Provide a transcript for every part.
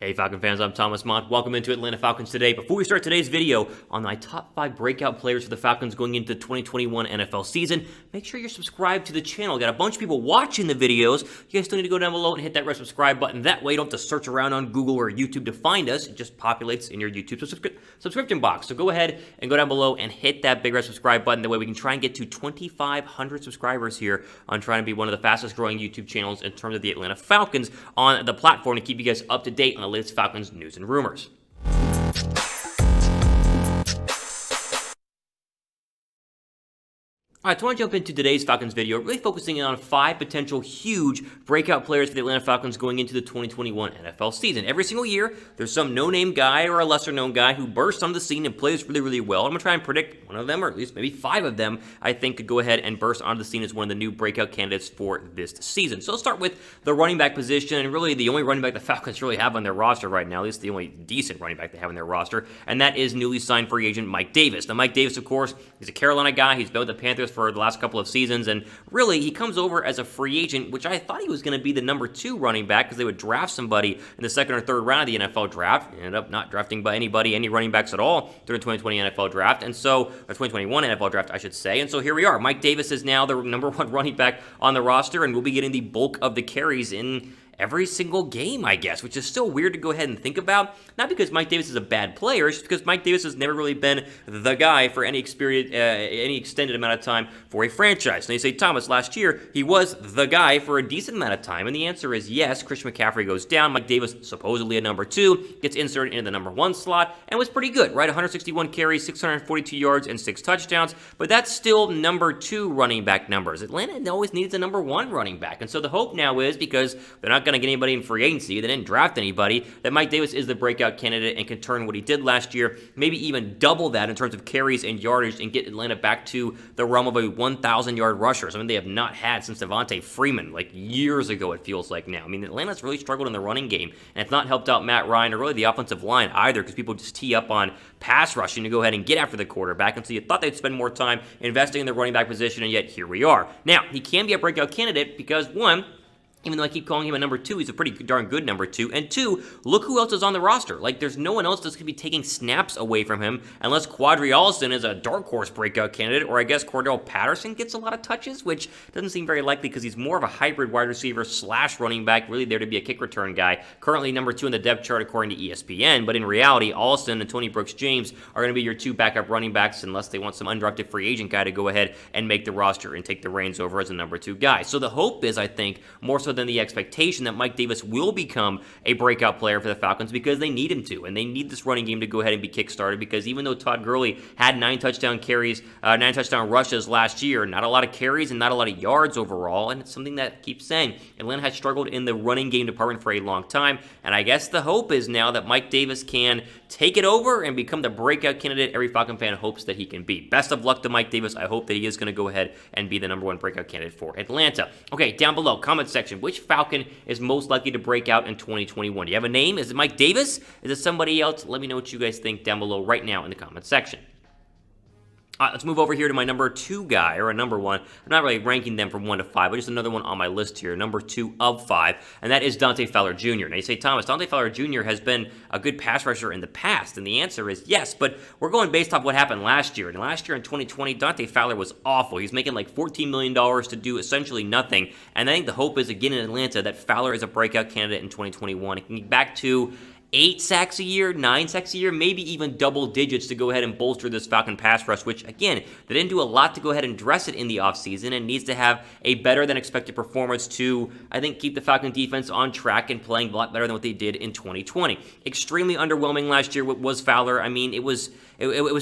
Hey Falcon fans, I'm Thomas Mott. Welcome into Atlanta Falcons today. Before we start today's video on my top 5 breakout players for the Falcons going into the 2021 NFL season, make sure you're subscribed to the channel. Got a bunch of people watching the videos. You guys still need to go down below and hit that red subscribe button. That way you don't have to search around on Google or YouTube to find us. It just populates in your YouTube subscription box. So go ahead and go down below and hit that big red subscribe button. That way we can try and get to 2,500 subscribers here on trying to be one of the fastest growing YouTube channels in terms of the Atlanta Falcons on the platform to keep you guys up to date on the latest Falcons news and rumors. All right, so I want to jump into today's Falcons video, really focusing on 5 potential huge breakout players for the Atlanta Falcons going into the 2021 NFL season. Every single year, there's some no-name guy or a lesser-known guy who bursts onto the scene and plays really, really well. I'm going to try and predict one of them, or at least maybe 5 of them, I think could go ahead and burst onto the scene as one of the new breakout candidates for this season. So let's start with the running back position, and really the only running back the Falcons really have on their roster right now, at least the only decent running back they have on their roster, and that is newly signed free agent Mike Davis. Now, Mike Davis, of course, he's a Carolina guy. He's been with the Panthers for the last couple of seasons, and really he comes over as a free agent, which I thought he was going to be the number 2 running back because they would draft somebody in the 2nd or 3rd round of the NFL draft. They ended up not drafting by any running backs at all during the 2020 NFL draft, and so, or 2021 NFL draft, I should say. And so here we are. Mike Davis is now the number 1 running back on the roster, and will be getting the bulk of the carries in every single game, I guess, which is still weird to go ahead and think about. Not because Mike Davis is a bad player, it's just because Mike Davis has never really been the guy for any extended amount of time for a franchise. Now you say, Thomas, last year he was the guy for a decent amount of time, and the answer is yes. Christian McCaffrey goes down. Mike Davis, supposedly a number 2, gets inserted into the number 1 slot, and was pretty good, right? 161 carries, 642 yards, and 6 touchdowns, but that's still number 2 running back numbers. Atlanta always needs a number 1 running back, and so the hope now is, because they're not going to get anybody in free agency, they didn't draft anybody, that Mike Davis is the breakout candidate and can turn what he did last year, maybe even double that in terms of carries and yardage, and get Atlanta back to the realm of a 1,000-yard rusher. Something they have not had since Dante Freeman, like years ago it feels like now. I mean, Atlanta's really struggled in the running game, and it's not helped out Matt Ryan or really the offensive line either, because people just tee up on pass rushing to go ahead and get after the quarterback, and so you thought they'd spend more time investing in the running back position, and yet here we are. Now, he can be a breakout candidate because, 1, even though I keep calling him a number 2, he's a pretty darn good number 2. And 2, look who else is on the roster. Like, there's no one else that's going to be taking snaps away from him unless Quadri Allison is a dark horse breakout candidate, or I guess Cordell Patterson gets a lot of touches, which doesn't seem very likely because he's more of a hybrid wide receiver / running back, really there to be a kick return guy. Currently number 2 in the depth chart according to ESPN, but in reality, Allison and Tony Brooks-James are going to be your 2 backup running backs unless they want some undrafted free agent guy to go ahead and make the roster and take the reins over as a number 2 guy. So the hope is, I think, more so than the expectation, that Mike Davis will become a breakout player for the Falcons, because they need him to, and they need this running game to go ahead and be kickstarted, because even though Todd Gurley had 9 touchdown rushes last year, not a lot of carries and not a lot of yards overall, and it's something that keeps saying Atlanta has struggled in the running game department for a long time, and I guess the hope is now that Mike Davis can take it over and become the breakout candidate every Falcon fan hopes that he can be. Best of luck to Mike Davis. I hope that he is going to go ahead and be the number 1 breakout candidate for Atlanta. Okay, down below, comment section, which Falcon is most likely to break out in 2021? Do you have a name? Is it Mike Davis? Is it somebody else? Let me know what you guys think down below right now in the comment section. All right, let's move over here to my number 2 guy, or a number 1. I'm not really ranking them from 1 to 5, but just another one on my list here, number 2 of 5, and that is Dante Fowler Jr. Now you say, Thomas, Dante Fowler Jr. has been a good pass rusher in the past, and the answer is yes, but we're going based off what happened last year. And last year in 2020, Dante Fowler was awful. He's making like $14 million to do essentially nothing, and I think the hope is, again in Atlanta, that Fowler is a breakout candidate in 2021. He can get back to 8 sacks a year, 9 sacks a year, maybe even double digits to go ahead and bolster this Falcon pass rush, which, again, they didn't do a lot to go ahead and dress it in the offseason, and needs to have a better-than-expected performance to, I think, keep the Falcon defense on track and playing a lot better than what they did in 2020. Extremely underwhelming last year was Fowler. I mean, it was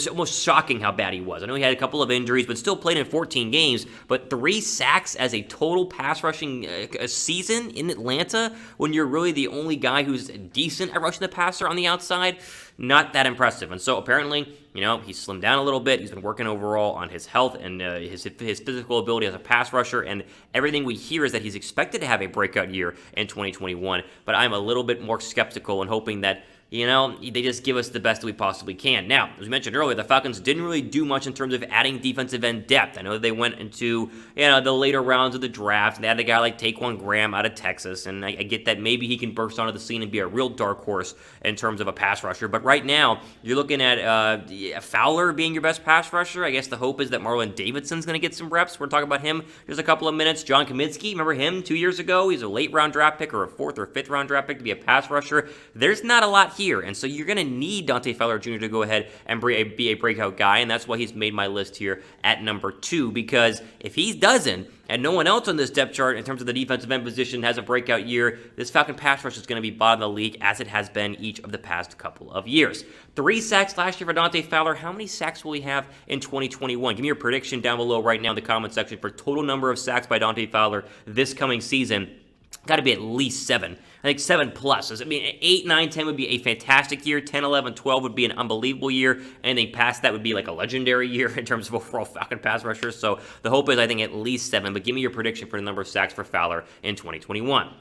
almost shocking how bad he was. I know he had a couple of injuries, but still played in 14 games, but 3 sacks as a total pass rushing season in Atlanta, when you're really the only guy who's decent at rushing the passer on the outside, not that impressive. And so apparently, he's slimmed down a little bit. He's been working overall on his health and his physical ability as a pass rusher, and everything we hear is that he's expected to have a breakout year in 2021, but I'm a little bit more skeptical and hoping that they just give us the best that we possibly can. Now, as we mentioned earlier, the Falcons didn't really do much in terms of adding defensive end depth. I know they went into, the later rounds of the draft. They had a guy like Taquan Graham out of Texas, and I get that maybe he can burst onto the scene and be a real dark horse in terms of a pass rusher. But right now, you're looking at Fowler being your best pass rusher. I guess the hope is that Marlon Davidson's going to get some reps. We're talking about him just a couple of minutes. John Kaminsky, remember him 2 years ago? He's a late-round draft pick or a 4th or 5th round draft pick to be a pass rusher. There's not a lot here, and so you're going to need Dante Fowler Jr. to go ahead and be a breakout guy, and that's why he's made my list here at number 2, because if he doesn't, and no one else on this depth chart in terms of the defensive end position has a breakout year, this Falcon pass rush is going to be bottom of the league as it has been each of the past couple of years. 3 sacks last year for Dante Fowler. How many sacks will he have in 2021? Give me your prediction down below right now in the comment section for total number of sacks by Dante Fowler this coming season. Got to be at least 7. I think 7 plus. I mean, 8, 9, 10 would be a fantastic year. 10, 11, 12 would be an unbelievable year. Anything past that would be like a legendary year in terms of overall Falcon pass rushers. So the hope is, I think, at least 7. But give me your prediction for the number of sacks for Fowler in 2021.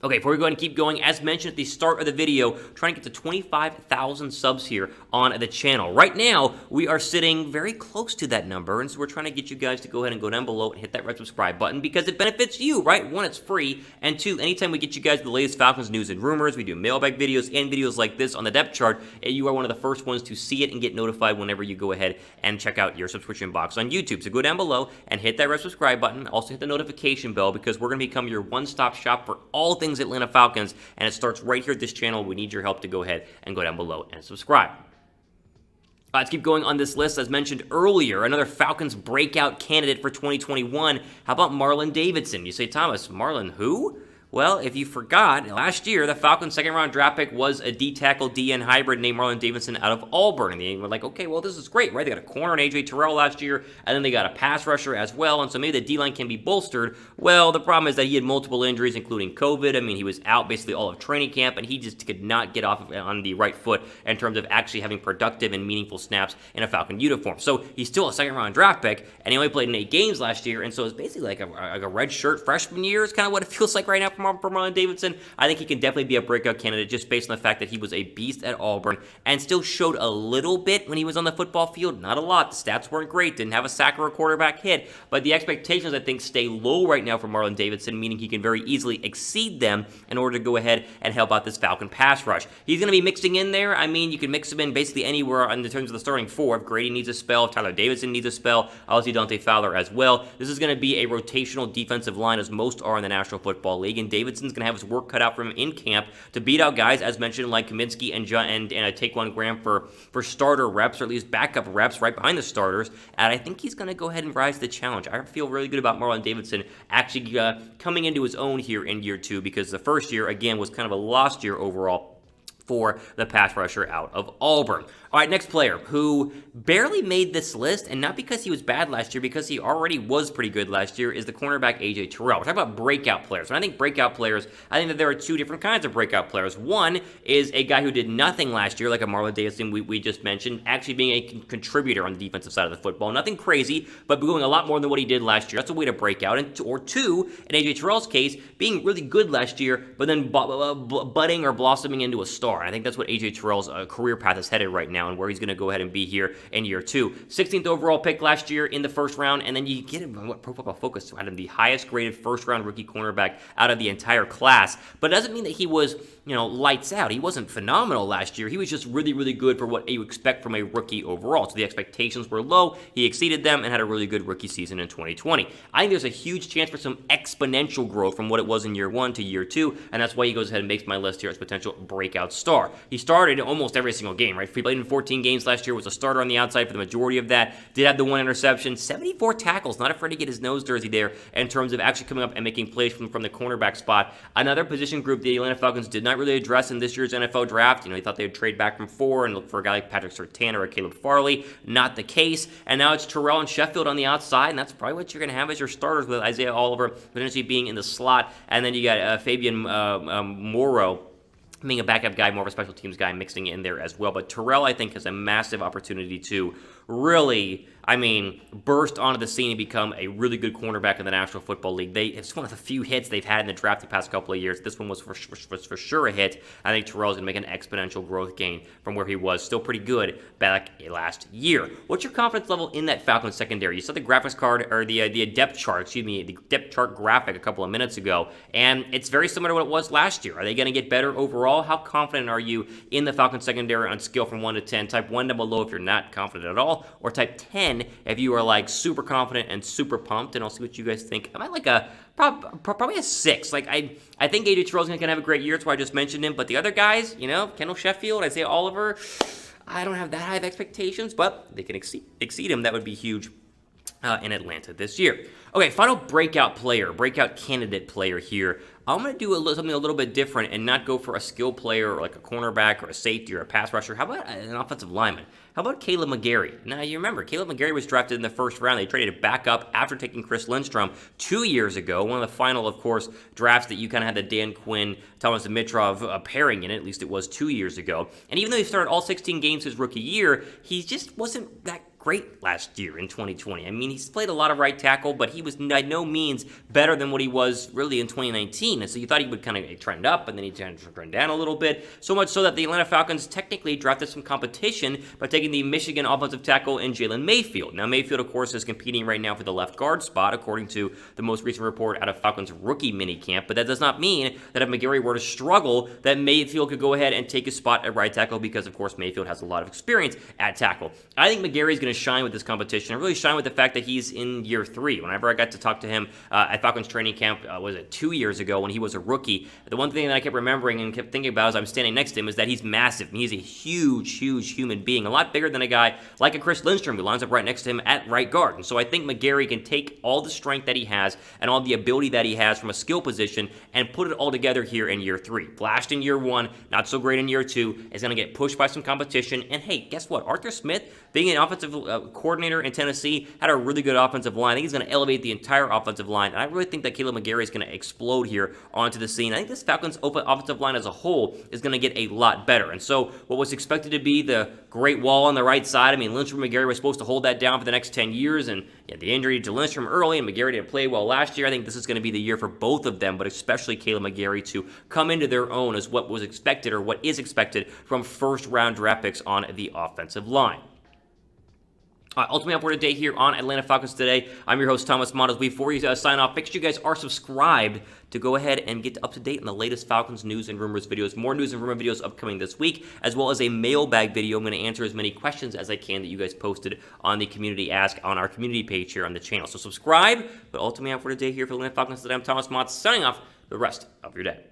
Okay, before we go ahead and keep going, as mentioned at the start of the video, trying to get to 25,000 subs here on the channel. Right now, we are sitting very close to that number, and so we're trying to get you guys to go ahead and go down below and hit that red subscribe button because it benefits you, right? 1, it's free, and 2, anytime we get you guys the latest Falcons news and rumors, we do mailbag videos and videos like this on the depth chart, you are one of the first ones to see it and get notified whenever you go ahead and check out your subscription box on YouTube. So go down below and hit that red subscribe button. Also hit the notification bell because we're going to become your one-stop shop for all things Atlanta Falcons, and it starts right here at this channel. We need your help to go ahead and go down below and subscribe. Let's keep going on this list. As mentioned earlier, another Falcons breakout candidate for 2021. How about Marlon Davidson? You say, Thomas, Marlon who? Well, if you forgot, last year, the Falcons' second-round draft pick was a D-tackle DN hybrid named Marlon Davidson out of Auburn. And they were like, okay, well, this is great, right? They got a corner in A.J. Terrell last year, and then they got a pass rusher as well, and so maybe the D-line can be bolstered. Well, the problem is that he had multiple injuries, including COVID. I mean, he was out basically all of training camp, and he just could not get off on the right foot in terms of actually having productive and meaningful snaps in a Falcon uniform. So he's still a second-round draft pick, and he only played in 8 games last year, and so it's basically like a red shirt freshman year is kind of what it feels like right now for Marlon Davidson. I think he can definitely be a breakout candidate just based on the fact that he was a beast at Auburn and still showed a little bit when he was on the football field. Not a lot. The stats weren't great. Didn't have a sack or a quarterback hit. But the expectations, I think, stay low right now for Marlon Davidson, meaning he can very easily exceed them in order to go ahead and help out this Falcon pass rush. He's going to be mixing in there. I mean, you can mix him in basically anywhere in terms of the starting 4. If Grady needs a spell, if Tyler Davidson needs a spell, obviously Dante Fowler as well. This is going to be a rotational defensive line as most are in the National Football League, and Davidson's going to have his work cut out for him in camp to beat out guys, as mentioned, like Kaminsky and Taquan Graham for starter reps, or at least backup reps right behind the starters, and I think he's going to go ahead and rise to the challenge. I feel really good about Marlon Davidson actually coming into his own here in year 2, because the first year, again, was kind of a lost year overall for the pass rusher out of Auburn. All right, next player who barely made this list, and not because he was bad last year, because he already was pretty good last year, is the cornerback A.J. Terrell. We're talking about breakout players. When I think breakout players, I think that there are 2 different kinds of breakout players. One is a guy who did nothing last year, like a Marlon Davidson we just mentioned, actually being a contributor on the defensive side of the football. Nothing crazy, but doing a lot more than what he did last year. That's a way to break out. Or 2, in A.J. Terrell's case, being really good last year, but then budding or blossoming into a star. I think that's what A.J. Terrell's career path is headed right now, and where he's going to go ahead and be here in year 2. 16th overall pick last year in the first round, and then you get him on what Pro Football Focus had him the highest graded first-round rookie cornerback out of the entire class. But it doesn't mean that he was, lights out. He wasn't phenomenal last year. He was just really, really good for what you expect from a rookie overall. So the expectations were low. He exceeded them and had a really good rookie season in 2020. I think there's a huge chance for some exponential growth from what it was in year 1 to year 2, and that's why he goes ahead and makes my list here as potential breakout star. He started almost every single game, right? He played in 14 games last year, was a starter on the outside for the majority of that, did have the 1 interception, 74 tackles, not afraid to get his nose dirty there in terms of actually coming up and making plays from the cornerback spot. Another position group the Atlanta Falcons did not really address in this year's NFL draft. He thought they would trade back from 4 and look for a guy like Patrick Surtain or a Caleb Farley. Not the case. And now it's Terrell and Sheffield on the outside, and that's probably what you're going to have as your starters, with Isaiah Oliver potentially being in the slot. And then you got Fabian Morrow being a backup guy, more of a special teams guy, mixing in there as well. But Terrell, I think, has a massive opportunity to really, I mean, burst onto the scene and become a really good cornerback in the National Football League. It's one of the few hits they've had in the draft the past couple of years. This one was for sure a hit. I think Terrell's going to make an exponential growth gain from where he was. Still pretty good back last year. What's your confidence level in that Falcons secondary? You saw the graphics card, or the depth chart, the depth chart graphic a couple of minutes ago, and it's very similar to what it was last year. Are they going to get better overall? How confident are you in the Falcons secondary on a scale from 1 to 10? Type 1 down below if you're not confident at all, or type 10 if you are like super confident and super pumped, and I'll see what you guys think. I'm at like probably a 6. Like I think AJ Terrell's going to have a great year. That's why I just mentioned him. But the other guys, Kendall Sheffield, Isaiah Oliver, I don't have that high of expectations, but they can exceed him. That would be huge in Atlanta this year. Okay, final breakout candidate player here. I'm going to do something a little bit different and not go for a skill player or like a cornerback or a safety or a pass rusher. How about an offensive lineman? How about Kaleb McGary? Now, you remember, Kaleb McGary was drafted in the first round. They traded it back up after taking Chris Lindstrom 2 years ago. One of the final, of course, drafts that you kind of had the Dan Quinn, Thomas Dimitrov pairing in it. At least it was 2 years ago. And even though he started all 16 games his rookie year, he just wasn't that great last year in 2020. I mean, he's played a lot of right tackle, but he was by no means better than what he was really in 2019. And so you thought he would kind of trend up, and then he turned down a little bit. So much so that the Atlanta Falcons technically drafted some competition by taking the Michigan offensive tackle in Jalen Mayfield. Now, Mayfield, of course, is competing right now for the left guard spot, according to the most recent report out of Falcons rookie minicamp. But that does not mean that if McGary were to struggle, that Mayfield could go ahead and take his spot at right tackle, because, of course, Mayfield has a lot of experience at tackle. I think McGary is going to shine with this competition, and really shine with the fact that he's in year 3. Whenever I got to talk to him at Falcons training camp, was it 2 years ago when he was a rookie, the one thing that I kept remembering and kept thinking about as I'm standing next to him is that he's massive. He's a huge human being, a lot bigger than a guy like a Chris Lindstrom who lines up right next to him at right guard. And so I think McGary can take all the strength that he has and all the ability that he has from a skill position and put it all together here in year 3. Flashed in year 1, not so great in year 2, is going to get pushed by some competition. And hey, guess what? Arthur Smith, being an offensive coordinator in Tennessee, had a really good offensive line. I think he's going to elevate the entire offensive line, and I really think that Kaleb McGary is going to explode here onto the scene. I think this Falcons offensive line as a whole is going to get a lot better. And so what was expected to be the great wall on the right side, I mean, Lindstrom and McGary were supposed to hold that down for the next 10 years, and the injury to Lindstrom early, and McGary didn't play well last year. I think this is going to be the year for both of them, but especially Kaleb McGary, to come into their own as what was expected, or what is expected, from first-round draft picks on the offensive line. Ultimately, for today here on Atlanta Falcons Today, I'm your host, Thomas Mott. As before you sign off, make sure you guys are subscribed to go ahead and get up to date on the latest Falcons news and rumors videos. More news and rumor videos upcoming this week, as well as a mailbag video. I'm going to answer as many questions as I can that you guys posted on the Community Ask on our community page here on the channel. So subscribe, but ultimately, for today here for Atlanta Falcons Today, I'm Thomas Mott, signing off for the rest of your day.